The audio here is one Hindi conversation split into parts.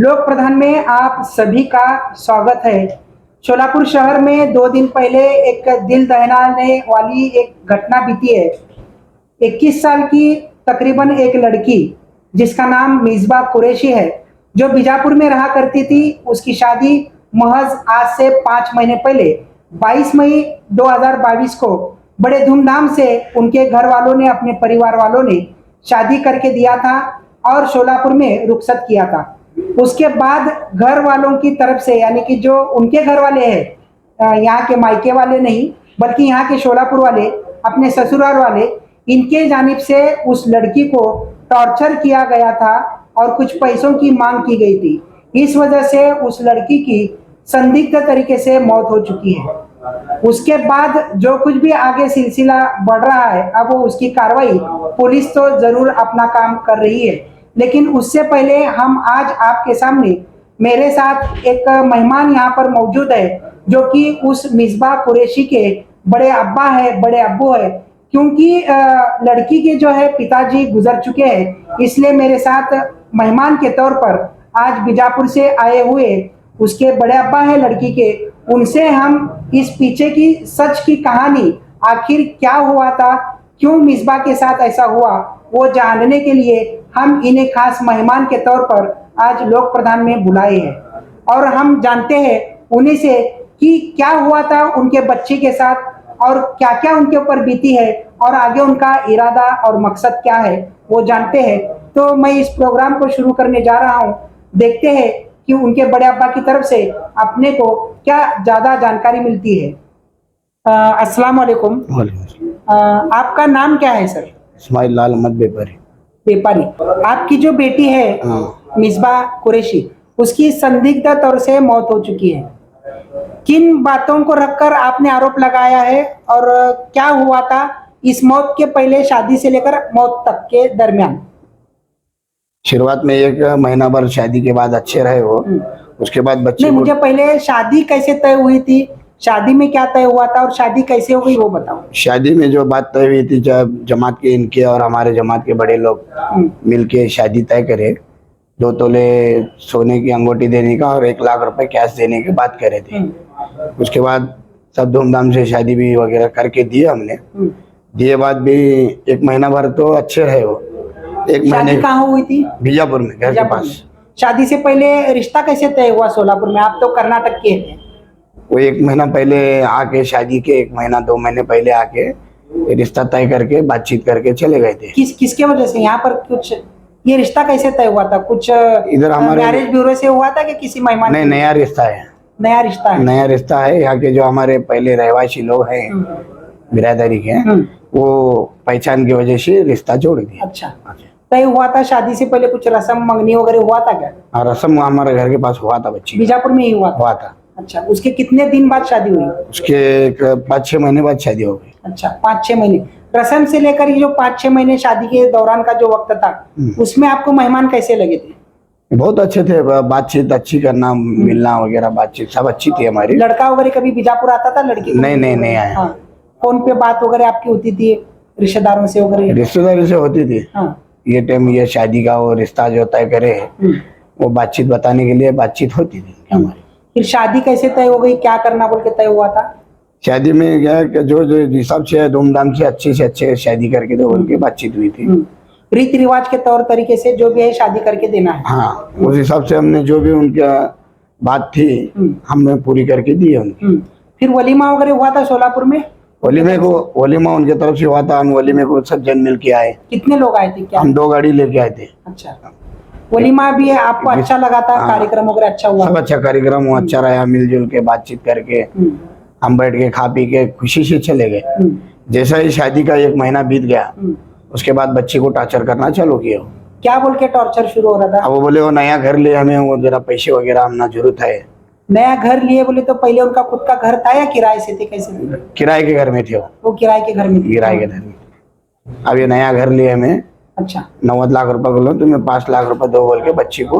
लोक प्रधान में आप सभी का स्वागत है। शोलापुर शहर में 2 दिन पहले एक दिल दहलाने वाली एक घटना बीती है। 21 साल की तकरीबन एक लड़की जिसका नाम मिसबा कुरैशी है, जो बीजापुर में रहा करती थी, उसकी शादी महज आज से 5 महीने पहले 22 मई 2022 को बड़े धूमधाम से उनके घर वालों ने, अपने परिवार वालों ने शादी करके दिया था और शोलापुर में रुखसत किया था। उसके बाद घर वालों की तरफ से, यानी कि जो उनके घर वाले हैं, यहाँ के मायके वाले नहीं बल्कि यहाँ के शोलापुर वाले, अपने ससुराल वाले, इनके जानिब से उस लड़की को टॉर्चर किया गया था और कुछ पैसों की मांग की गई थी। इस वजह से उस लड़की की संदिग्ध तरीके से मौत हो चुकी है। उसके बाद जो कुछ भी आगे सिलसिला बढ़ रहा है, अब वो उसकी कार्रवाई पुलिस तो जरूर अपना काम कर रही है, लेकिन उससे पहले हम आज आपके सामने, मेरे साथ एक मेहमान यहाँ पर मौजूद है जो कि उस मिसबा कुरैशी के बड़े अब्बा है, बड़े अब्बू है। क्योंकि लड़की के जो है पिताजी गुजर चुके हैं, इसलिए मेरे साथ मेहमान के तौर पर आज बीजापुर से आए हुए उसके बड़े अब्बा है लड़की के, उनसे हम इस पीछे की सच की कहानी, आखिर क्या हुआ था, क्यों मिसबा के साथ ऐसा हुआ, वो जानने के लिए हम इन्हें खास मेहमान के तौर पर आज लोक प्रधान में बुलाए हैं। और हम जानते हैं उन्हीं से कि क्या हुआ था उनके बच्चे के साथ और क्या क्या उनके ऊपर बीती है और आगे उनका इरादा और मकसद क्या है, वो जानते हैं। तो मैं इस प्रोग्राम को शुरू करने जा रहा हूँ। देखते हैं कि उनके बड़े अब्बा की तरफ से अपने को क्या ज्यादा जानकारी मिलती है। अस्सलाम वालेकुम। आपका नाम क्या है सर? इस्माइल लाल अहमद बेपारी। बेपारी। आपकी जो बेटी है मिसबा कुरैशी, उसकी संदिग्ध तौर से मौत हो चुकी है। किन बातों को रखकर आपने आरोप लगाया है और क्या हुआ था इस मौत के पहले, शादी से लेकर मौत तक के दरमियान? शुरुआत में 1 महीना भर शादी के बाद अच्छे रहे वो, उसके बाद बच्चे नहीं, मुझे पहले शादी कैसे तय हुई थी, शादी में क्या तय हुआ था और शादी कैसे हो गई वो बताओ। शादी में जो बात तय हुई थी, जब जमात के इनके और हमारे जमात के बड़े लोग मिलके शादी तय करे, 2 तोले सोने की अंगूठी देने का और 1 लाख रुपए कैश देने की बात करे थे। उसके बाद सब धूमधाम से शादी भी वगैरह करके दिए हमने। दिए बाद भी 1 महीना भर तो अच्छे रहे वो। 1 महीने कहाँ हुई थी? बीजापुर में, घर के पास। शादी से पहले रिश्ता कैसे तय हुआ सोलापुर में? आप तो कर्नाटक के थे। वो 1 महीना पहले आके, शादी के 1 महीना 2 महीने पहले आके रिश्ता तय करके बातचीत करके चले गए थे। किसके वजह से यहाँ पर कुछ ये रिश्ता कैसे तय हुआ था? कुछ इधर हमारे मैरिज ब्यूरो से हुआ था कि किसी मेहमान? नहीं, नया रिश्ता है। नया रिश्ता है? नया रिश्ता है। यहाँ के जो हमारे पहले रहवासी लोग हैं बिरादरी के, वो पहचान की वजह से रिश्ता जोड़ दिया। अच्छा, तय हुआ था। शादी से पहले कुछ रस्म मंगनी वगैरह हुआ था क्या? हाँ, रस्म हमारे घर के पास हुआ था, बच्ची बीजापुर में ही हुआ था। अच्छा, उसके कितने दिन बाद शादी हुई? उसके 5-6 महीने बाद शादी हो गई। अच्छा, 5-6 महीने। रस्म से लेकर ये जो 5-6 महीने शादी के दौरान का जो वक्त था, उसमें आपको मेहमान कैसे लगे थे? बहुत अच्छे थे। बातचीत अच्छी करना, मिलना वगैरह, बातचीत सब अच्छी थी हमारी। लड़का वगैरह कभी बीजापुर आता था? लड़की नहीं आया। हाँ, फोन पे बात वगैरह आपकी होती थी रिश्तेदारों से वगैरह? रिश्तेदारी से होती थी। हाँ। ये टाइम, ये शादी का वो रिश्ता जो तय करे, वो बातचीत बताने के लिए बातचीत होती थी हमारी। फिर शादी कैसे तय हो गई, क्या करना बोल के तय हुआ था? शादी में क्या कि जो हिसाब से धूमधाम से अच्छे शादी करके दो बोल के बातचीत हुई थी। रीति रिवाज के तौर तरीके से जो भी है शादी करके देना है। हाँ, उस हिसाब से हमने जो भी उनका बात थी हमने पूरी करके दी है उनकी। फिर वलीमा वगैरह हुआ था सोलापुर में? वलीमा उनके तरफ से हुआ था। हम वलीमे को सब जन मिल के आए। कितने लोग आए थे? क्या हम 2 गाड़ी लेके आए थे। अच्छा, वलीमा भी है, आपको अच्छा लगा था? कार्यक्रम वगैरह अच्छा हुआ? सब अच्छा कार्यक्रम हुआ, अच्छा रहा। मिलजुल के बातचीत करके हम बैठ के खा पी के खुशी से चले गए। जैसा ही शादी का 1 महीना बीत गया, उसके बाद बच्चे को टॉर्चर करना चालू किया। क्या बोल के टॉर्चर शुरू हो रहा था? वो बोले वो नया घर लिए हमें, वो जरा पैसे वगैरह हमना जरूरत है। नया घर लिए बोले तो पहले उनका खुद का घर था या किराए से थे? कैसे थे? किराए के घर में थे वो किराए के घर में थे? किराए के घर में। अब ये नया घर लिए हमें। अच्छा, 90 लाख रुपए को लो, तुम्हें 5 लाख रुपए दो बोल के बच्ची को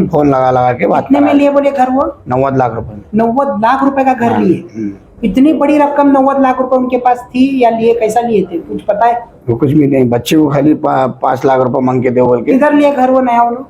फोन लगा के बात। कितने में लिए बोले घर वो? 90 लाख रुपए में। 90 लाख रुपए का घर लिए? इतनी बड़ी रकम 90 लाख रुपए उनके पास थी या लिए? कैसा लिए थे, कुछ पता है? वो कुछ भी नहीं, बच्चे को खाली 5 लाख रुपए मांग के दे बोल के। किधर लिए घर वो नया? वो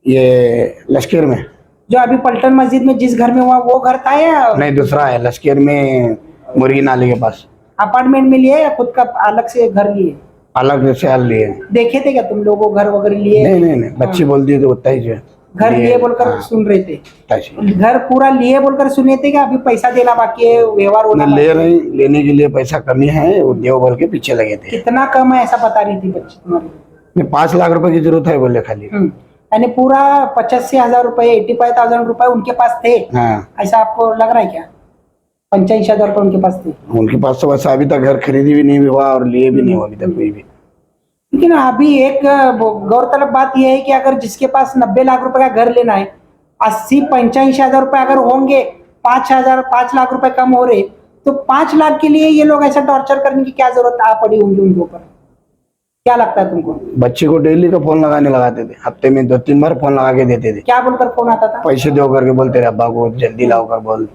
ये लश्कर में। जो अभी पलटन मस्जिद में जिस घर में हुआ वो घर था या नहीं, दूसरा है लश्कर में, मुर्गी नाली के पास। अपार्टमेंट में लिए या खुद का अलग से घर लिए? अलग से हाल लिए। देखे थे क्या तुम लोगों घर वगैरह लिए? नहीं, बच्ची बोलती है तो उतना ही जो है। घर लिए बोलकर हाँ, सुन रहे थे? ताशी। घर पूरा लिए बोलकर सुने थे कि अभी पैसा देना बाकी है, व्यवहार होना ले रही, लेने के लिए पैसा कमी है, वो देव बोल के पीछे लगे थे। कितना कम है ऐसा बता रही थी बच्ची तुम्हारी? 5 लाख रुपए की जरूरत है बोले खाली। यानी पूरा 85,000 रुपए, 85,000 रुपए उनके पास थे। हाँ, ऐसा आपको लग रहा है क्या? 85,000 रुपए उनके पास थे। उनके पास तो बस अभी तक घर खरीदी भी नहीं हुआ और लिए भी नहीं हुआ अभी तक कोई भी। लेकिन अभी एक गौरतलब बात यह है कि अगर जिसके पास 90 लाख रुपए का घर लेना है, 80-85,000 रुपए अगर होंगे, 5 लाख रुपए कम हो रहे, तो 5 लाख के लिए ये लोग ऐसा टॉर्चर करने की क्या जरूरत आ पड़ी होंगी उनके ऊपर? क्या लगता है तुमको? बच्चे को डेली का फोन लगाते थे, हफ्ते में 2-3 बार फोन लगा के देते थे। क्या बोलकर फोन आता था? पैसे दो करके बोलते रहे, अब्बा को जल्दी लाओ कर बोल,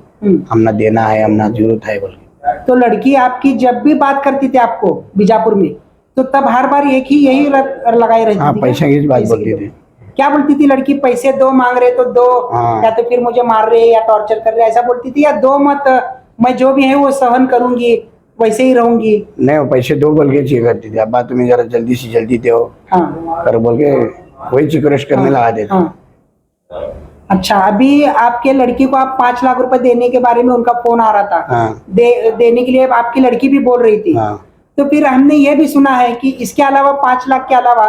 हमने देना है, हमने जरूरत है बोल के। तो लड़की आपकी जब भी बात करती थी आपको बीजापुर में, तो तब हर बार यही लगाई रहती हाँ, थी? पैसे की बात बोलती थी। क्या बोलती थी लड़की? पैसे दो मांग रहे तो दो, हाँ। या तो फिर मुझे मार रहे या टॉर्चर कर रहे, ऐसा बोलती थी? या दो मत, मैं जो भी है वो सहन करूंगी, वैसे ही रहूंगी? नहीं, वो पैसे दो बोल के चाहिए करती थी, अब्बा तुम्हें जरा जल्दी से जल्दी दो कर बोल के वही रिक्वेस्ट करने लगा देते। अच्छा, अभी आपके लड़की को आप 5 लाख रुपए देने के बारे में उनका फोन आ रहा था। देने के लिए आपकी लड़की भी बोल रही थी। तो फिर हमने ये भी सुना है कि इसके अलावा 5 लाख के अलावा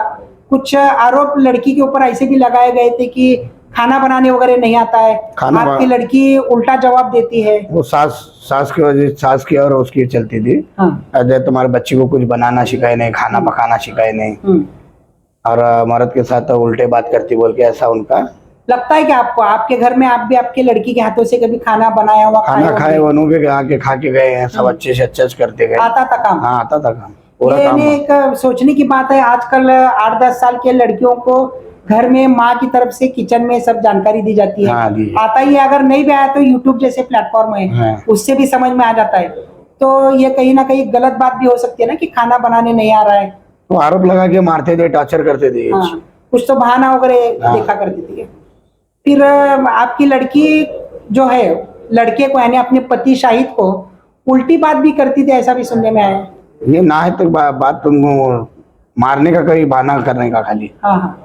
कुछ आरोप लड़की के ऊपर ऐसे भी लगाए गए थे कि खाना बनाने वगैरह नहीं आता है, आपकी लड़की उल्टा जवाब देती है। वो सास की वजह, सास की और उसकी चलती थी। अजय तुम्हारे बच्ची को कुछ बनाना सिखाए नहीं, खाना पकाना सिखाए नहीं, और मर्द के साथ उल्टे बात करती बोल के ऐसा उनका लगता है कि आपको आपके घर में आप भी आपके लड़की के हाथों से कभी खाना बनाया हुआ? खाना खाए वनों के आके खा के गए हैं, सब अच्छे से अच्छा करते गए। आता था काम? हाँ, आता था काम। ये एक सोचने की बात है, आजकल 8-10 साल के लड़कियों को घर में माँ की तरफ से किचन में सब जानकारी दी जाती है। आता ही है, अगर नहीं भी आया तो यूट्यूब जैसे प्लेटफॉर्म है, उससे भी समझ में आ जाता है। तो ये कहीं ना कहीं गलत बात भी हो सकती है ना कि खाना बनाने नहीं आ रहा है। तो आरोप लगा के मारते थे, टॉर्चर करते थे। कुछ तो बहाना वगैरह देखा करती थी। फिर आपकी लड़की जो है लड़के को यानी अपने पति शाहिद को उल्टी बात भी करती थी, ऐसा भी सुनने में आया। ये ना है तो बात तुमको मारने का करी, बहाना करने का खाली।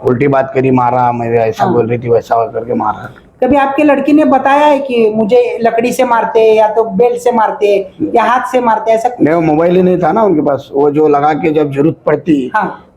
उल्टी बात करी, मारा, मैं ऐसा बोल रही थी वैसा करके मारा। कभी आपके लड़की ने बताया है कि मुझे लकड़ी से मारते या तो बेल्ट से मारते या हाथ से मारते, ऐसा? नहीं, वो मोबाइल ही नहीं था ना उनके पास, वो जो लगा के जब जरूरत पड़ती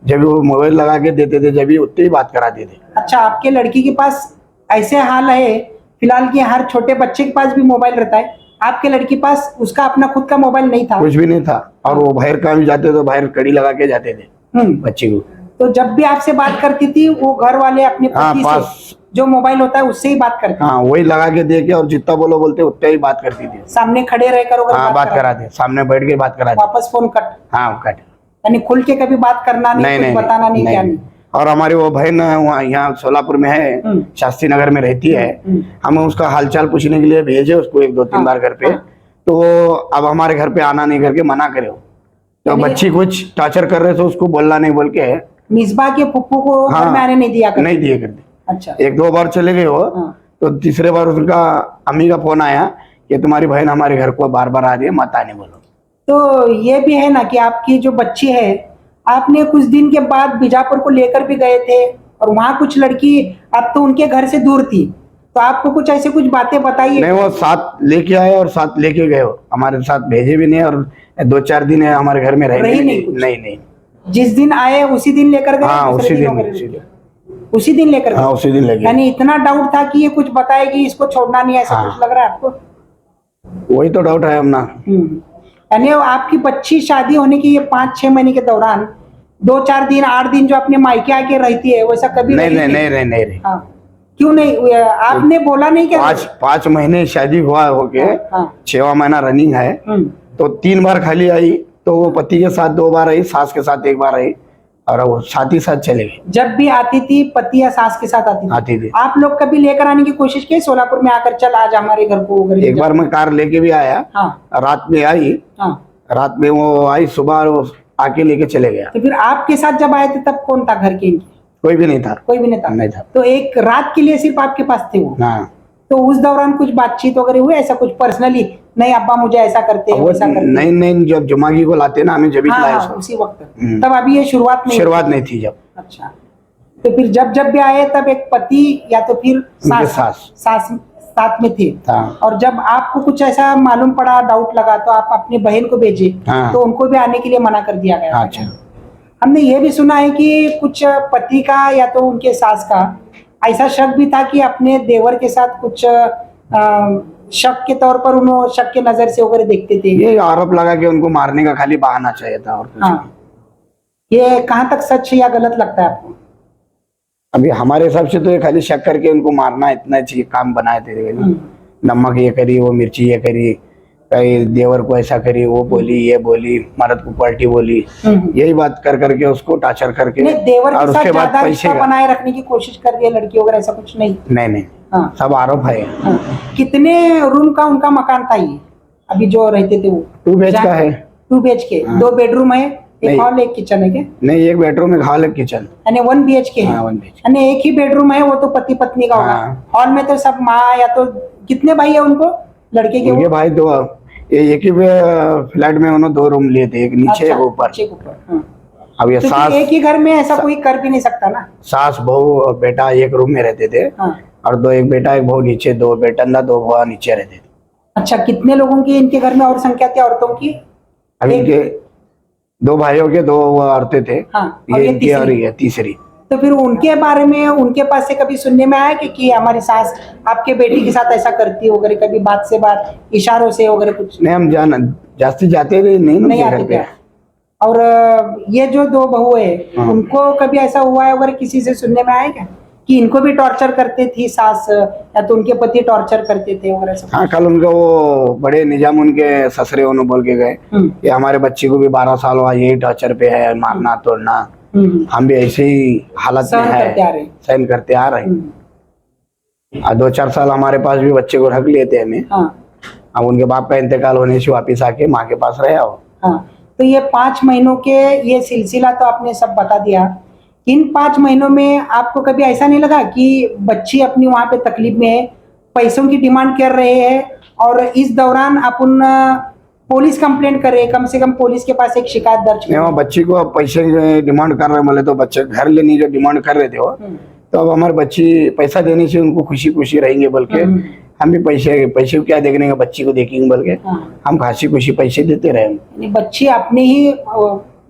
जब वो मोबाइल लगा के देते थे, जब भी उतनी ही बात कराते थे। अच्छा, आपके लड़की के पास ऐसे हाल है फिलहाल कि हर छोटे बच्चे के पास भी मोबाइल रहता है, आपके लड़की पास उसका अपना खुद का मोबाइल नहीं था? कुछ भी नहीं था, और वो बाहर कहीं जाते तो बाहर कड़ी लगा के जाते थे बच्चे को। तो जब भी आपसे बात करती थी वो घर वाले अपने पति से जो मोबाइल होता है उससे ही बात करते? हाँ, वही लगा के दे के, और जितना बोलते उतना ही बात करती थी। सामने खड़े रहकर बात कराते, सामने बैठ के बात कराते, वापस फोन कट? हाँ, कट। यानी खुल के कभी बात करना नहीं, कुछ बताना नहीं, क्या नहीं। और हमारी वो बहन यहाँ सोलापुर में है, शास्त्री नगर में रहती है, हम उसका हालचाल पूछने के लिए भेजे उसको 1-2-3 बार घर पे, तो अब हमारे घर पे आना नहीं करके मना करे। तो बच्ची कुछ टॉर्चर कर रहे थे, उसको बोलना नहीं बोल के मिसबा के फुप्पू को घर में आने नहीं दिया करते? नहीं दिए करते। अच्छा, 1-2 बार चले गए वो, तो तीसरे बार उनका अम्मी का फोन आया कि तुम्हारी बहन हमारे घर को बार बार आ रही है, मत आने बोलो। तो ये भी है ना कि आपकी जो बच्ची है, आपने कुछ दिन के बाद बीजापुर को लेकर भी गए थे, और वहाँ कुछ लड़की अब तो उनके घर से दूर थी, तो आपको कुछ ऐसे कुछ बातें बताइए? नहीं, वो साथ लेके आए और साथ लेके गए, हमारे साथ भेजे भी नहीं, और 2-4 दिन है हमारे घर में रही नहीं। जिस दिन आए उसी दिन लेकर गए? हाँ, उसी दिन लेकर गए। हाँ, उसी दिन लेकर। यानी इतना डाउट था कि ये कुछ बताएगी, इसको छोड़ना नहीं, ऐसा कुछ लग रहा है आपको? वही तो डाउट है हमना। यानी आपकी बच्ची शादी होने की ये 5-6 महीने के दौरान 2-4 दिन 8 दिन जो अपने मायके आके रहती है, वैसा कभी नहीं। क्यों नहीं? आपने बोला नहीं क्या? 5 महीने शादी हुआ होके 6वां महीना रनिंग है, तो 3 बार खाली आई, तो वो पति के साथ 2 बार आई, सास के साथ 1 बार आई, और वो साथ ही साथ चले गए। जब भी आती थी पति या सास के साथ आती थी। आप लोग कभी लेकर आने की कोशिश की सोलापुर में आकर, चल आज हमारे घर को? एक बार मैं कार लेके भी आया, रात में आई, रात में वो आई, सुबह आके लेके चले गया। तो फिर आपके साथ जब आए थे तब कौन था घर के? कोई भी नहीं था। कोई भी नहीं था? नहीं था। तो एक रात के लिए सिर्फ आपके पास थे वो? हाँ। तो उस दौरान कुछ बातचीत वगैरह हुई ऐसा कुछ पर्सनली? नहीं अब्बा मुझे ऐसा करते हैं वो वैसा करते हैं? नहीं नहीं, जब जुमागी को लाते ना हमें, जब ही हाँ लाए हाँ, उसको। उसी वक्त। हम्म। तब अभी ये शुरुआत नहीं शुरुआत नहीं थी जब। अच्छा, तो फिर जब जब भी आए तब एक पति या तो फिर उनके सास साथ में थे? हाँ। और जब आपको कुछ ऐसा मालूम पड़ा, डाउट लगा, तो आप अपनी बहन को भेजे? हाँ। तो उनको भी आने के लिए मना कर दिया गया? अच्छा। हमने ये भी सुना है कि कुछ पति का या तो उनके सास का ऐसा शक भी था कि अपने देवर के साथ कुछ शक के तौर पर उन्होंने शक के नजर से वगैरह देखते थे। ये आरोप लगा कि उनको मारने का खाली बहाना चाहिए था और कुछ नहीं। हाँ, ये कहाँ तक सच या गलत लगता है आपको? अभी हमारे हिसाब से तो ये खाली शक करके उनको मारना इतना चाहिए, काम बनाए थे। नमक ये करी, वो मिर्ची ये करी, कहीं देवर को ऐसा करी, वो बोली, ये बोली, मर्द को पलटी बोली, यही बात कर करके उसको टार्चर करके। नहीं, देवर और के साथ उसके बाद ज्यादा पैसे रिश्ता बनाए रखने की कोशिश कर रही है लड़की वगैरह, ऐसा कुछ नहीं? नहीं, हाँ। सब आरोप है। हाँ। कितने रूम का उनका मकान था ये अभी जो रहते थे वो? 2 BHK का है। 2 BHK? हाँ। 2 बेडरूम है, एक नहीं। हॉल एक किचन है क्या? नहीं, 1 बेडरूम एक हॉल एक किचन। यानी 1 BHK है? हाँ, 1 BHK। यानी एक ही बेडरूम है, वो तो पति पत्नी का होगा। हाँ। हॉल में तो सब माँ या तो कितने भाई है उनको लड़के के? उनके भाई 2, एक ही फ्लैट में उन्होंने 2 रूम लिए थे, एक नीचे एक ऊपर। हाँ। अब ये तो सास एक ही घर में ऐसा कोई कर भी नहीं सकता ना? सास बहू और बेटा एक रूम में रहते थे। हाँ। और 2, एक बेटा एक बहू नीचे, 2 बेटा 2 बहू नीचे रहते थे। अच्छा, कितने लोगों की इनके घर में और संख्या थी औरतों की? अभी एक- इनके 2 भाइयों के 2 औरतें थे। हाँ, और ये ये इनकी और तीसरी? ये तीसरी। तो फिर उनके बारे में उनके पास से कभी सुनने में आया कि हमारी सास आपके बेटी के साथ ऐसा करती वगैरह, कभी बात से बात, इशारों से वगैरह कुछ? नहीं, हम जास्ती जाते थे नहीं नहीं उनके आते घर पे। थे? और ये जो 2 बहू है, हाँ। उनको कभी ऐसा हुआ है वगैरह किसी से सुनने में आया क्या कि इनको भी टॉर्चर करते थी सास, या तो उनके पति टॉर्चर करते थे वगैरह सब? हाँ, कल उनका वो बड़े निजाम उनके ससुरे उन्होंने बोल के गए कि हमारे बच्चे को भी 12 साल हुआ, यही टॉर्चर पे है, मारना तोड़ना। हम भी ऐसे ही हालत में सहन करते आ रहे है, हैं। सहन करते आ रहे हैं। 2-4 साल हमारे पास भी बच्चे को रख लिए थे हमें। हाँ। अब उनके बाप का इंतकाल होने से वापिस आके माँ के पास रहे हो। हाँ, तो ये 5 महीनों के ये सिलसिला तो आपने सब बता दिया। इन 5 महीनों में आपको कभी ऐसा नहीं लगा कि बच्ची अपनी वहां पे तकलीफ में है, पैसों की डिमांड कर रहे हैं, और इस दौरान अपन पुलिस कंप्लेंट कर रहे हैं, कम से कम पुलिस के पास एक शिकायत दर्ज नहीं, वो बच्ची को अब पैसे डिमांड कर रहे बोले तो बच्चे घर लेने जो डिमांड कर रहे थे वो, तो अब हमारे बच्ची पैसा देने से उनको खुशी खुशी रहेंगे बोल के हम भी पैसे को क्या देखने का, बच्ची को देखेंगे बोल के हम खासी खुशी पैसे देते रहे। यानी बच्ची अपने ही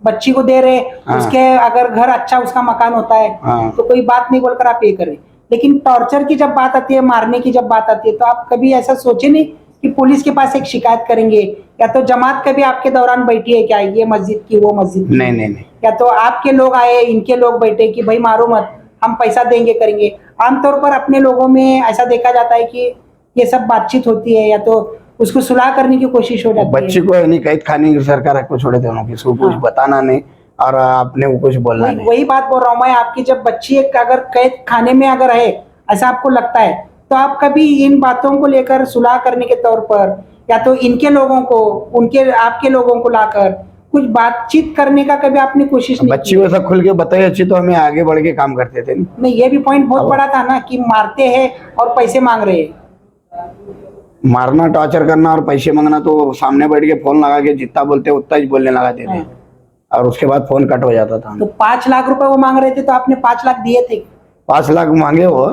बच्ची को दे रहे, हाँ। उसके अगर घर अच्छा उसका मकान होता है हाँ। तो कोई बात नहीं बोलकर आप ये करें, लेकिन टॉर्चर की जब बात आती है, मारने की जब बात आती है, तो आप कभी ऐसा सोचे नहीं कि पुलिस के पास एक शिकायत करेंगे? या तो जमात कभी आपके दौरान बैठी है क्या, ये मस्जिद की वो मस्जिद की? नहीं। या तो आपके लोग आए, इनके लोग बैठे कि भाई मारो मत, हम पैसा देंगे करेंगे? आमतौर पर अपने लोगों में ऐसा देखा जाता है कि ये सब बातचीत होती है, या तो उसको सुलह करने की कोशिश हो जाती बच्ची है। को नहीं कैद खाने की सरकार को छोड़े थे उन्होंने, किसी को कुछ बताना नहीं और अपने को कुछ बोलना नहीं। वही बात बोल रहा हूँ मैं, आपकी जब बच्ची एक अगर कैद खाने में अगर है, ऐसा आपको लगता है, तो आप कभी इन बातों को लेकर सुलह करने के तौर पर, या तो इनके लोगों को, उनके आपके लोगों को लाकर कुछ बातचीत करने का कभी आपने कोशिश नहीं बच्ची को सब खुल के बताई अच्छी तो हमें आगे बढ़ के काम करते थे। नहीं, ये भी पॉइंट बहुत बड़ा था ना कि मारते हैं और पैसे मांग रहे हैं। मारना, टॉर्चर करना और पैसे मांगना, तो सामने बैठ के फोन लगा के जितना बोलते उतना ही बोलने लगाते थे और उसके बाद फोन कट हो जाता था। तो 5 लाख रुपए वो मांग रहे थे, तो आपने 5 लाख दिए थे? 5 लाख मांगे वो,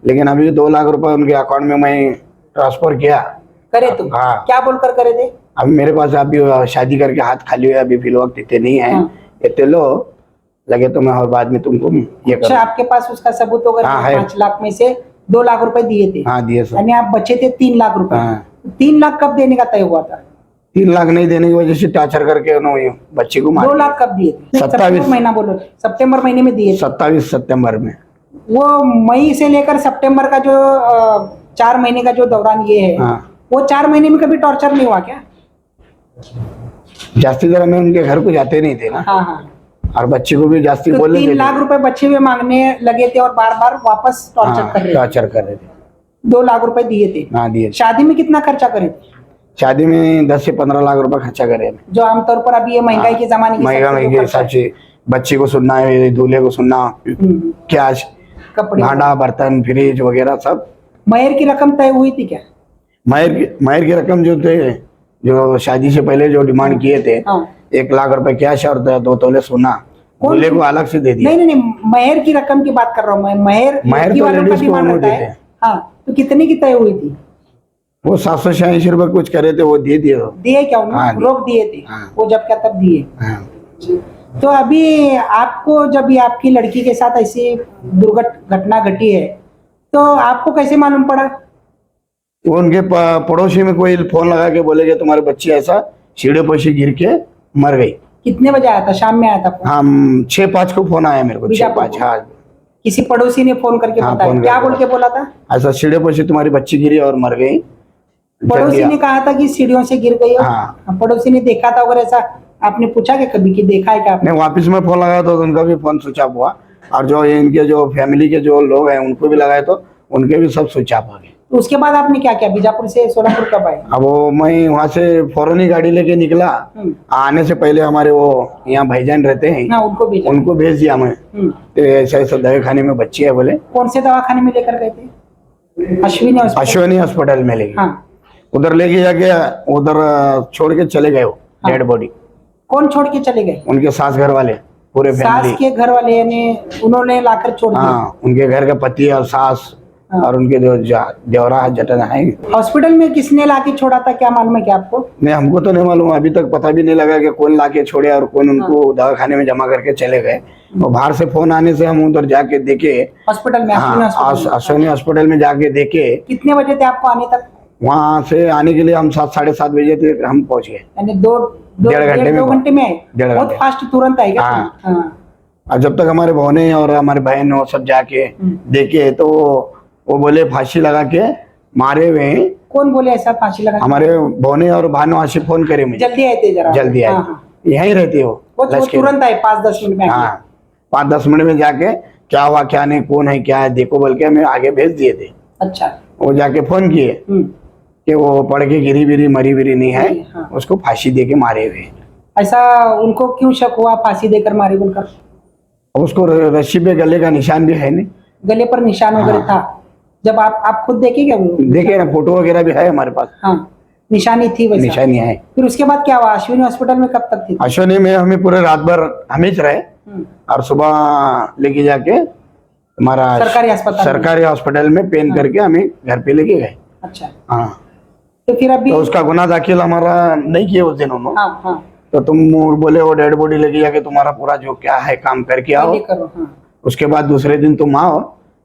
लेकिन अभी 2 लाख रुपए उनके अकाउंट में मैं ट्रांसफर किया। करे तुम? हाँ। क्या बोलकर करे थे? अभी मेरे पास अभी शादी करके हाथ खाली हुए, अभी फिलहाल इतने नहीं है, इतने लो लगे तो मैं और बाद में तुमको ये अच्छा, करूँ। आपके पास उसका सबूत होगा? हाँ, है। 5 लाख में से 2 लाख रुपए दिए थे? हाँ, दिए सर। यानी आप बचे थे 3 लाख रुपए। हाँ। 3 लाख कब देने का तय हुआ था? 3 लाख नहीं देने की वजह से टॉर्चर करके उन्होंने बच्ची को मार 2 लाख कब दिए थे? 27 सितंबर महीना बोलो, सितंबर महीने में दिए थे। 27 सितंबर में। वो मई से लेकर सितंबर का जो 4 महीने का जो दौरान ये है, हाँ। वो 4 महीने में कभी टॉर्चर नहीं हुआ क्या? जास्ती जरा मैं उनके घर को जाते नहीं थे ना, हाँ। और बच्ची को भी जास्ती तो बोलने 3 लाख रुपए बच्चे हुए मांगने लगे थे और बार बार वापस टॉर्चर कर रहे थे। टॉर्चर कर रहे थे। 2 लाख रुपए दिए थे। हाँ, दिए। शादी में कितना खर्चा करे थे? शादी में 10 से 15 लाख रुपए खर्चा करे। जो आमतौर पर अभी ये महंगाई के जमाने के महंगाई के हिसाब से बच्ची को सुनना है, दूल्हे को सुनना, कैश, कपड़े। भांडा बर्तन फ्रिज वगैरह सब। महर की रकम तय हुई थी क्या? महर की रकम जो थे, जो शादी से पहले जो डिमांड किए थे, हाँ। 1 लाख रुपए कैश और 2 तोले सोना दूल्हे को अलग से दे दिया। नहीं नहीं नहीं, महर की रकम की बात कर रहा हूँ मैं। महर महर लड़की तो वालों का लेडीज को डिमांड उन्होंने रहता देते है। हैं। हाँ, तो कितने की तय हुई थी? वो 786 रुपए कुछ करे थे, वो दे दिए। दिए क्या उन्होंने? हाँ, रोक दिए थे। हाँ। वो जब क्या तब दिए। हाँ। तो अभी आपको जब ये आपकी लड़की के साथ ऐसी घटना घटी है, तो आपको कैसे मालूम पड़ा? वो उनके पड़ोसी में कोई फोन लगा के बोले कि तुम्हारी बच्ची ऐसा सीढ़े पर से गिर के मर गई। कितने बजे आया था? शाम में आया था फोन? हाँ, 6-5 को फोन आया मेरे को, बीजापुर 6-5। हाँ, किसी पड़ोसी ने फोन करके हाँ, बताया? फोन क्या करके बोल के बोला था? ऐसा सीढ़े पर से तुम्हारी बच्ची गिरी और मर गई। पड़ोसी जल्दी ने कहा था कि सीढ़ियों से गिर गई हो? हाँ। पड़ोसी ने देखा था अगर ऐसा? आपने पूछा क्या कभी कि देखा है क्या आपने? नहीं, वापस में फोन लगाया तो उनका भी फोन स्विच ऑफ हुआ, और जो इनके जो फैमिली के जो लोग हैं उनको भी लगाए तो उनके भी सब स्विच ऑफ आ गए। तो उसके बाद आपने क्या किया? बीजापुर से सोलापुर कब आए? अब वो मैं वहाँ से फौरन ही गाड़ी लेके निकला। आने से पहले हमारे वो यहाँ भाईजान रहते हैं, हाँ, उनको भेजा। उनको भेज दिया मैं। तो ऐसे ऐसे दवाखाने में बच्ची है बोले। कौन से दवाखाने में लेकर गए थे? अश्विनी हॉस्पिटल? अश्विनी हॉस्पिटल में लेके हाँ। उधर लेके जाके उधर छोड़ के चले गए वो डेड बॉडी। कौन छोड़ के चले गए? उनके सास घर वाले, पूरे सास फैमिली। के घर वाले यानी उन्होंने लाकर छोड़ दिया? हाँ, उनके घर के पति और सास और उनके जो देवरा जटन है। हॉस्पिटल में किसने लाके छोड़ा था, क्या मालूम है क्या आपको? नहीं, हमको तो नहीं मालूम, अभी तक पता भी नहीं लगा कि कौन लाके छोड़े और कौन उनको दवाखाने में जमा करके चले गए। और बाहर से फोन आने से हम उधर जाके देखे। हॉस्पिटल में? हाँ, अश्विनी हॉस्पिटल में जाके देखे। कितने बजे थे आपको आने तक? वहाँ से आने के लिए हम 7-7:30 बजे तक हम पहुंच गए। यानी दो 1.5 घंटे में आए? डेढ़ बहुत घंटे। फास्ट तुरंत आएगा। हाँ। हाँ। और जब तक हमारे बहने और हमारे बहन वो सब जाके देखे तो वो बोले फांसी लगा के मारे हुए हैं। कौन बोले ऐसा फांसी लगा? हमारे बहने और भानु आशी फोन करे मुझे। जल्दी आए थे जरा? जल्दी आए। हाँ, हाँ। यहीं रहते हो वो लश्कर। तुरंत आए 5-10 मिनट में? हाँ, 5-10 मिनट में जाके क्या हुआ क्या नहीं, कौन है क्या है देखो बोल के हमें आगे भेज दिए थे। अच्छा। वो जाके फोन किए कि वो पड़ के गिरी बिरी मरी बिरी नहीं है। हाँ। उसको फांसी दे के मारे हुए। ऐसा उनको क्यों शक हुआ फांसी देकर मारे बोलकर? उसको रस्सी पे गले का निशान भी है नहीं। गले पर निशान वगैरह था? जब आप खुद देखे क्या वो? देखे ना, फोटो वगैरह भी है हमारे पास। हाँ, निशानी थी वैसा? निशानी है। फिर उसके बाद क्या हुआ? अश्विनी हॉस्पिटल में कब तक थी? अश्विनी में हमें पूरे रात भर हमें रहे और सुबह लेके जाके हमारा सरकारी हॉस्पिटल में पेन करके हमें घर पे लेके गए। अच्छा। हाँ, तो फिर अभी तो उसका गुनाह दाखिल हमारा नहीं किए उस दिन उन्होंने। हाँ, हाँ। तो तुम बोले वो डेड बॉडी लेके जाके तुम्हारा पूरा जो क्या है काम करके आओ, करो। हाँ। उसके बाद दूसरे दिन तुम आओ,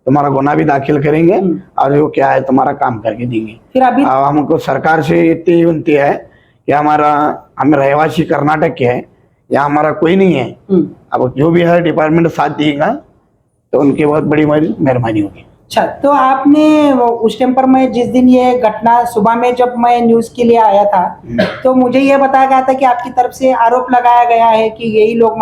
तुम्हारा गुनाह भी दाखिल करेंगे और जो क्या है तुम्हारा काम करके देंगे। फिर अभी अब हमको सरकार से इतनी विनती है कि हम रहवासी कर्नाटक के हैं, यहाँ हमारा कोई नहीं है। अब जो भी है डिपार्टमेंट साथ देगा तो उनकी बहुत बड़ी मेहरबानी होगी। अच्छा, तो आपने उस टाइम पर, मैं जिस दिन ये घटना सुबह में जब मैं न्यूज के लिए आया था तो मुझे ये बताया गया था कि आपकी तरफ से आरोप लगाया गया है कि यही लोग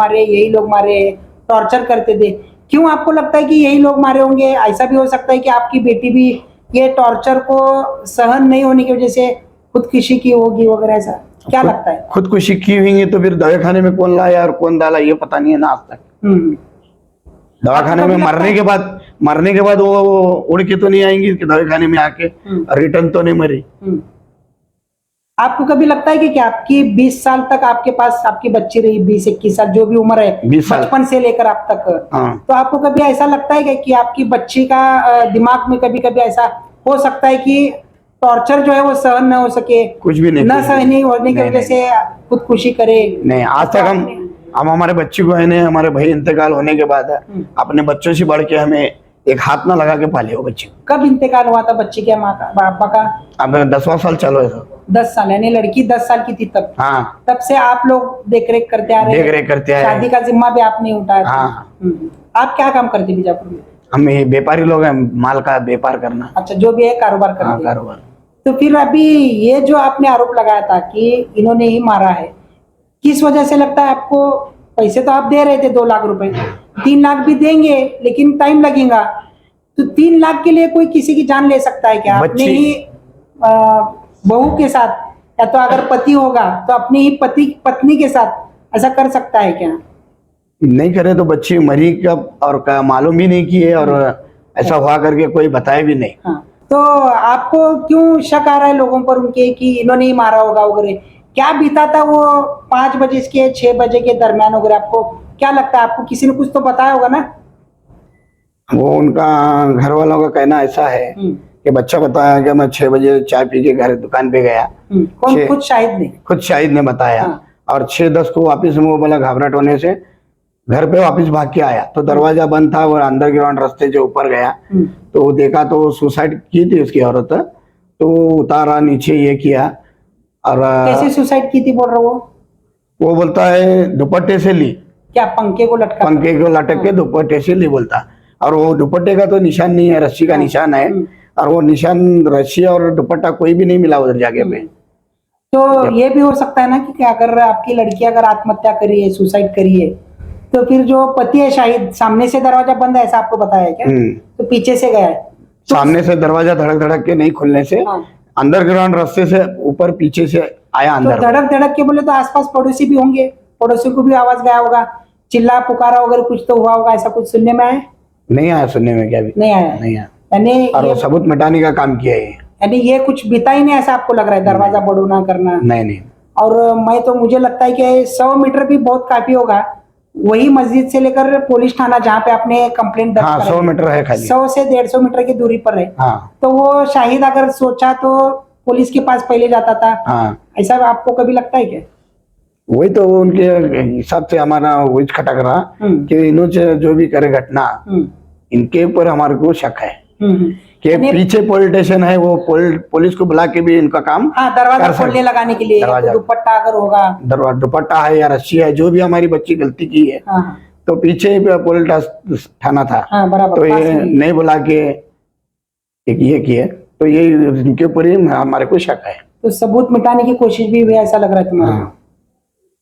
मारे, टॉर्चर करते थे। क्यों आपको लगता है कि यही लोग मारे होंगे? ऐसा भी हो सकता है कि आपकी बेटी भी ये टॉर्चर को सहन नहीं होने की वजह से खुदकुशी की होगी वगैरह, ऐसा क्या लगता है? खुदकुशी की हुई तो फिर दवाखाने में कौन लाया और कौन डाला ये पता नहीं है ना आज तक। दवाखाने में मरने के बाद वो उड़ के तो नहीं आएंगी कि दवाखाने में आके रिटर्न तो नहीं मरी। आपको कभी लगता है कि आपकी 20 साल तक आपके पास आपकी बच्ची रही, 20-21 साल जो भी उम्र है, 20 साल बचपन से लेकर आप तक, हाँ। तो आपको कभी ऐसा लगता है कि आपकी बच्ची का दिमाग में कभी कभी ऐसा हो सकता है कि टॉर्चर जो है वो सहन न हो सके, कुछ भी नहीं, न सहन होने की वजह से खुदकुशी करे? नहीं, आज तक हम हमारे बच्ची को है हमारे भाई इंतकाल होने के बाद अपने बच्चों से बढ़ के हमें एक हाथ ना लगा के पाले हो बच्ची। कब इंतकाल हुआ था बच्ची के माँ का, पापा का? अब 10वां साल चलो है। 10 साल, यानी लड़की 10 साल की थी तब? हाँ, तब से आप लोग देख रेख करते आ रहे हैं? शादी का जिम्मा भी आपने उठाया? हाँ। आप क्या काम करते बीजापुर में? हम ये व्यापारी लोग हैं, माल का व्यापार करना। अच्छा, जो भी है कारोबार करते हैं। कारोबार। तो फिर अभी ये जो आपने आरोप लगाया था कि इन्होंने ही मारा है, किस वजह से लगता है आपको? पैसे तो आप दे रहे थे 2 लाख रुपए, 3 लाख भी देंगे लेकिन टाइम लगेगा। तो 3 लाख के लिए कोई किसी की जान ले सकता है क्या? अपने ही बहू के साथ, या तो अगर पति होगा तो अपनी ही पत्नी के साथ ऐसा कर सकता है क्या? नहीं करे तो बच्ची मरी कब और मालूम भी नहीं किए, और ऐसा हुआ करके कोई बताए भी नहीं। हाँ, तो आपको क्यों शक आ रहा है लोगों पर उनके कि इन्होंने ही मारा होगा वगैरह? क्या बीता था वो 5 बजे के 6 बजे के दरमियान वगैरह? आपको क्या लगता है? आपको किसी ने कुछ तो बताया होगा ना? वो उनका घर वालों का कहना ऐसा है कि बच्चा बताया कि मैं 6 बजे चाय पी के घर दुकान पे गया। कौन? खुद शाहिद ने? खुद शाहिद ने बताया। हाँ। और 6:10 को वापस वो बोला घबराहट होने से घर पे वापस भाग के आया, तो दरवाजा बंद था। वो अंडरग्राउंड रास्ते से ऊपर गया तो वो देखा तो सुसाइड की थी उसकी औरत, तो वो उतारा नीचे ये किया। और कैसे सुसाइड की थी बोल रहे हो? वो बोलता है दुपट्टे से ली, क्या पंखे को लटका? पंखे को लटक के दुपट्टे से ली बोलता। और वो दुपट्टे का तो निशान नहीं है, रस्सी का निशान है। और वो निशान रस्सी और दुपट्टा कोई भी नहीं मिला उधर जाके पे। तो ये भी हो सकता है ना कि अगर आपकी लड़की अगर आत्महत्या करी है, सुसाइड करी है, तो फिर जो पति है शाहिद, सामने से दरवाजा बंद है ऐसा आपको बताया है क्या? तो पीछे से गया है? तो सामने से दरवाजा धड़क धड़क के नहीं खुलने से अंडरग्राउंड रास्ते से ऊपर पीछे से आया तो अंदर। धड़क धड़क के बोले तो आसपास पड़ोसी भी होंगे, पड़ोसी को भी आवाज गया होगा, चिल्ला पुकारा वगैरह कुछ तो हुआ होगा, ऐसा कुछ सुनने में आया? नहीं आया सुनने में, क्या भी नहीं आया? नहीं आया। यानी और वो सबूत मिटाने का काम किया है। यानी ये कुछ बीता ही नहीं ऐसा आपको लग रहा है? दरवाजा बड़ोना करना? नहीं। और मैं तो मुझे लगता है कि 100 मीटर भी बहुत काफी होगा, वही मस्जिद से लेकर पुलिस थाना जहाँ पे आपने कंप्लेंट दर्ज हाँ, कराई 100 मीटर है खाली। 100 से 150 मीटर की दूरी पर है। हाँ तो वो शाहिद अगर सोचा तो पुलिस के पास पहले जाता था, हाँ, ऐसा आपको कभी लगता है क्या? वही तो उनके हिसाब से हमारा वही खटक रहा कि इन्होंने जो भी करे घटना, इनके ऊपर हमारे को शक है कि पीछे पॉलिटिशियन है। वो पुलिस को बुला के भी इनका काम, हाँ, दरवाजा खोलने लगाने के लिए तो दुपट्टा अगर होगा, दुपट्टा है या रस्सी है, जो भी हमारी बच्ची गलती की है, तो पीछे पुलिस थाना था। बराबर, तो ये नहीं बुला के ये किए, तो ये इनके ऊपर ही हमारे को शक है। तो सबूत मिटाने की कोशिश भी हुई ऐसा लग रहा है तुम्हारे को?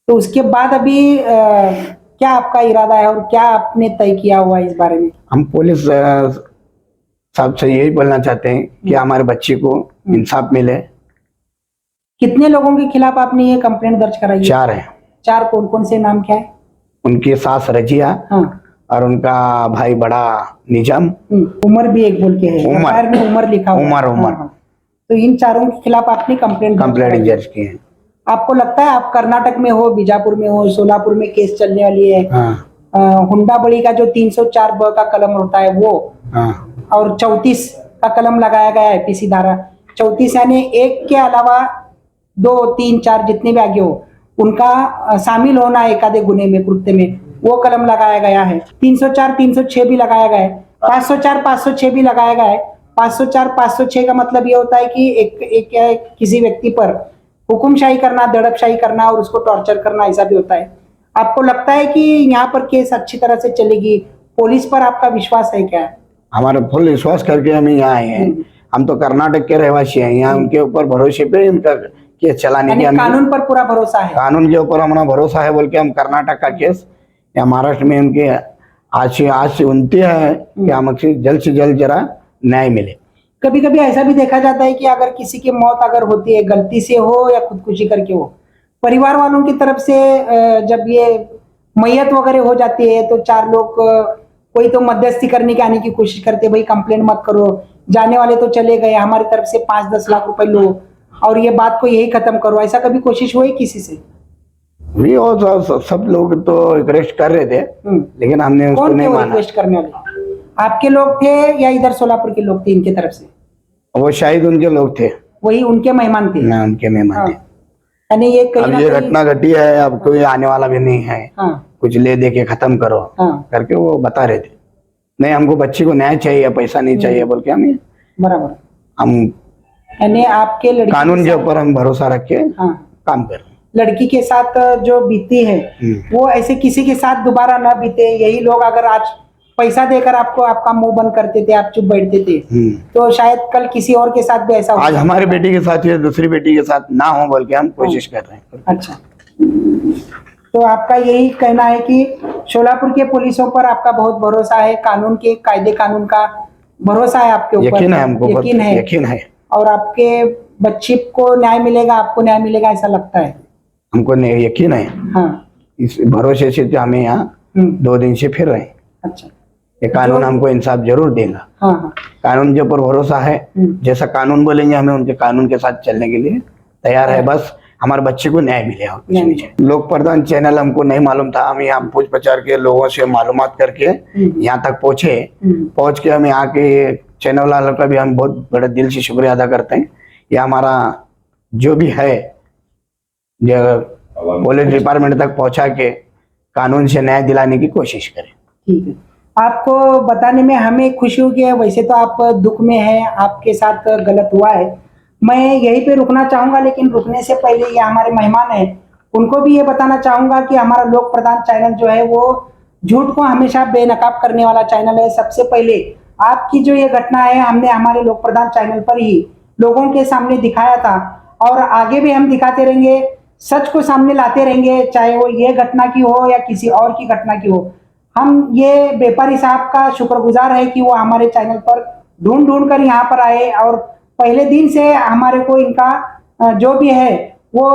तो उसके बाद अभी क्या आपका इरादा है और क्या आपने तय किया हुआ है इस बारे में? हम पुलिस साहब से यही बोलना चाहते हैं कि हमारे बच्चे को इंसाफ मिले। कितने लोगों के खिलाफ आपने ये कंप्लेंट दर्ज कराई? 4 है। 4? कौन कौन से? नाम क्या है? उनकी सास रजिया और उनका भाई बड़ा निजाम। उमर भी एक बोल के है, उमर लिखा हुआ। उमर। तो इन 4 के खिलाफ आपने कंप्लेंट दर्ज की है। आपको लगता है आप कर्नाटक में हो, बीजापुर में हो, सोलापुर में केस चलने वाली है, हुंडा बड़ी का जो 304 ब का कलम होता है वो, और 34 का कलम लगाया गया है, पीसी धारा 34, यानी एक के अलावा 2, 3, 4 जितने भी आगे हो उनका शामिल होना एक आधे गुने में, कृत्य में, वो कलम लगाया गया है। 304, 306 भी लगाया गया है, 504, 506 भी लगाया गया है। 504, 506 का मतलब ये होता है कि एक किसी व्यक्ति पर हुकुमशाही करना, दड़पशाही करना और उसको टॉर्चर करना, ऐसा भी होता है। आपको लगता है कि यहाँ पर केस अच्छी तरह से चलेगी? पुलिस पर आपका विश्वास है क्या? हमारा फुल विश्वास करके हम यहाँ आए हैं। हम तो कर्नाटक के रहवासी हैं, यहाँ उनके ऊपर भरोसे पे इनका केस चलाने की, कानून पर पूरा भरोसा है। कानून के ऊपर हमारा भरोसा है बोल के हम कर्नाटक का केस या महाराष्ट्र में उनके आज से उनती है कि हमसे जल्द से जल्द जरा न्याय मिले। कभी कभी ऐसा भी देखा जाता है कि अगर किसी की मौत अगर होती है, गलती से हो या खुदकुशी करके हो, परिवार वालों की तरफ से जब ये मैयत वगैरह हो जाती है तो 4 लोग कोई तो मध्यस्थी करने के आने की कोशिश करते, भाई कंप्लेंट मत करो, जाने वाले तो चले गए, हमारी तरफ से 5-10 लाख रुपए लो और ये बात को यही खत्म करो, ऐसा कभी कोशिश हुई किसी से? भी और सब लोग तो रिक्वेस्ट कर रहे थे, लेकिन हमने उसको नहीं माना। रिक्वेस्ट करने वाले आपके लोग थे या इधर सोलापुर के लोग थे इनके तरफ से? वो शायद उनके लोग थे, वही उनके मेहमान थे। ना उनके मेहमान थे। यानी ये घटना घटी है, अब कोई आने वाला भी नहीं है, कुछ ले दे के खत्म करो करके वो बता रहे थे। नहीं, हमको बच्ची को न्याय चाहिए, पैसा नहीं चाहिए बोल के हम बराबर हम यानी आपके लड़की कानून के ऊपर हम भरोसा रख के काम कर। लड़की के साथ जो बीती है वो ऐसे किसी के साथ दोबारा ना बीते। यही लोग अगर आज पैसा देकर आपको आपका मुंह बंद करते थे, आप चुप बैठते थे, तो शायद कल किसी और के साथ भी ऐसा आज हमारे बेटी के साथ या दूसरी बेटी के साथ ना हो बोल के हम कोशिश कर रहे हैं। अच्छा, तो आपका यही कहना है कि सोलापुर के पुलिसों पर आपका बहुत भरोसा है, कानून के कायदे कानून का भरोसा है आपके ऊपर? यकीन है हमको, यकीन है। और आपके बच्ची को न्याय मिलेगा, आपको न्याय मिलेगा, ऐसा लगता है? हमको यकीन है। हाँ, इस भरोसे से हमें यहाँ 2 दिन से फिर रहे हैं। अच्छा। ये कानून हमको इंसाफ जरूर देगा। हाँ हाँ। कानून के ऊपर भरोसा है, जैसा कानून बोलेंगे हमें उनके कानून के साथ चलने के लिए तैयार है। बस हमारे बच्चे को न्याय मिले और कुछ नहीं चाहिए। लोक प्रधान चैनल हमको नहीं मालूम था, हम यहाँ पूछ पचार के लोगों से मालूमात करके यहाँ तक पहुंचे। पहुंच के हम यहाँ के चैनल वालों का भी हम बहुत बड़े दिल से शुक्रिया अदा करते हैं। ये हमारा जो भी है पुलिस डिपार्टमेंट तक पहुंचा के कानून से न्याय दिलाने की कोशिश करें। ठीक है, आपको बताने में हमें खुशी होगी है। वैसे तो आप दुख में हैं, आपके साथ गलत हुआ है। मैं यहीं पे रुकना चाहूंगा, लेकिन रुकने से पहले ये हमारे मेहमान हैं, उनको भी ये बताना चाहूंगा कि हमारा लोक प्रधान चैनल जो है वो झूठ को हमेशा बेनकाब करने वाला चैनल है। सबसे पहले आपकी जो ये घटना है हमने हमारे लोक प्रधान चैनल पर ही लोगों के सामने दिखाया था और आगे भी हम दिखाते रहेंगे, सच को सामने लाते रहेंगे, चाहे वो ये घटना की हो या किसी और की घटना की हो। हम ये व्यापारी साहब का शुक्रगुजार है कि वो हमारे चैनल पर ढूंढ ढूंढ कर यहाँ पर आए और पहले दिन से हमारे को इनका जो भी है वो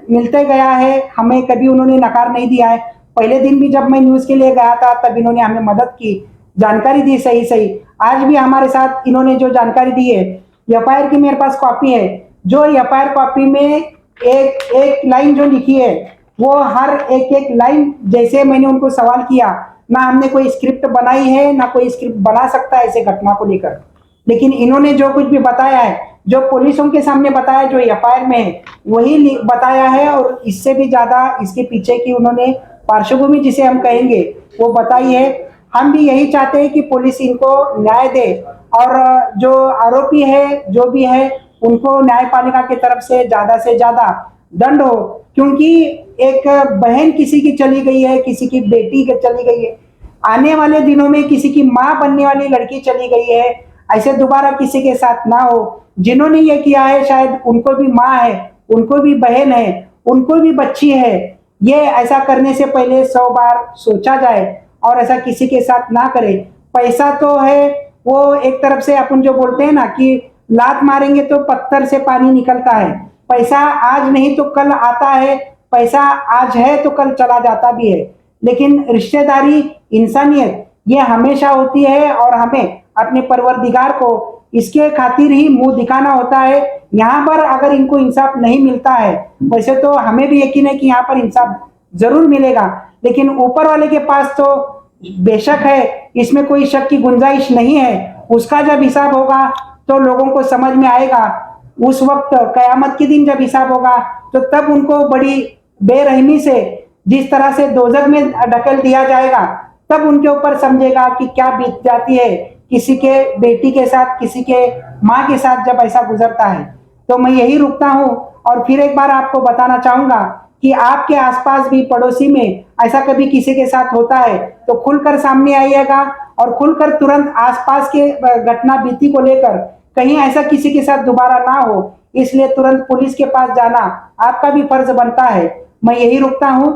मिलते गया है। हमें कभी उन्होंने नकार नहीं दिया है। पहले दिन भी जब मैं न्यूज के लिए गया था तब इन्होंने हमें मदद की, जानकारी दी सही सही। आज भी हमारे साथ इन्होंने जो जानकारी दी है, एफआईआर की मेरे पास कॉपी है, जो एफआईआर कॉपी में एक एक लाइन जो लिखी है वो हर एक एक लाइन, जैसे मैंने उनको सवाल किया, ना हमने कोई स्क्रिप्ट बनाई है ना कोई स्क्रिप्ट बना सकता है ऐसे घटना को लेकर, लेकिन इन्होंने जो कुछ भी बताया है, जो पुलिसों के सामने बताया, जो एफआईआर में है वही बताया है और इससे भी ज्यादा इसके पीछे की उन्होंने पार्श्वभूमि जिसे हम कहेंगे वो बताई है। हम भी यही चाहते हैं कि पुलिस इनको न्याय दे और जो आरोपी है जो भी है उनको न्यायपालिका की तरफ से ज्यादा दंड हो, क्योंकि एक बहन किसी की चली गई है, किसी की बेटी चली गई है, आने वाले दिनों में किसी की माँ बनने वाली लड़की चली गई है, ऐसे दोबारा किसी के साथ ना हो। जिन्होंने ये किया है शायद उनको भी माँ है, उनको भी बहन है, उनको भी बच्ची है। ये ऐसा करने से पहले 100 बार सोचा जाए और ऐसा किसी के साथ ना करे। पैसा तो है, वो एक तरफ से अपन जो बोलते हैं ना कि लात मारेंगे तो पत्थर से पानी निकलता है। पैसा आज नहीं तो कल आता है, पैसा आज है तो कल चला जाता भी है, लेकिन रिश्तेदारी, इंसानियत ये हमेशा होती है और हमें अपने परवरदिगार को इसके खातिर ही मुंह दिखाना होता है। यहाँ पर अगर इनको इंसाफ नहीं मिलता है, वैसे तो हमें भी यकीन है कि यहाँ पर इंसाफ जरूर मिलेगा, लेकिन ऊपर वाले के पास तो बेशक है, इसमें कोई शक की गुंजाइश नहीं है। उसका जब हिसाब होगा तो लोगों को समझ में आएगा। उस वक्त कयामत के दिन जब हिसाब होगा तो तब उनको बड़ी बेरहमी से जिस तरह से दोजख में ढकेल दिया जाएगा, तब उनके ऊपर समझेगा कि क्या बीत जाती है किसी के बेटी के साथ, किसी के माँ के साथ जब ऐसा गुजरता है। तो मैं यही रुकता हूँ और फिर एक बार आपको बताना चाहूंगा कि आपके आसपास भी पड़ोसी में ऐसा कभी किसी के साथ होता है तो खुलकर सामने आइएगा और खुलकर तुरंत आसपास के घटना बीती को लेकर कहीं ऐसा किसी के साथ दोबारा ना हो, इसलिए तुरंत पुलिस के पास जाना आपका भी फर्ज बनता है। मैं यही रुकता हूँ।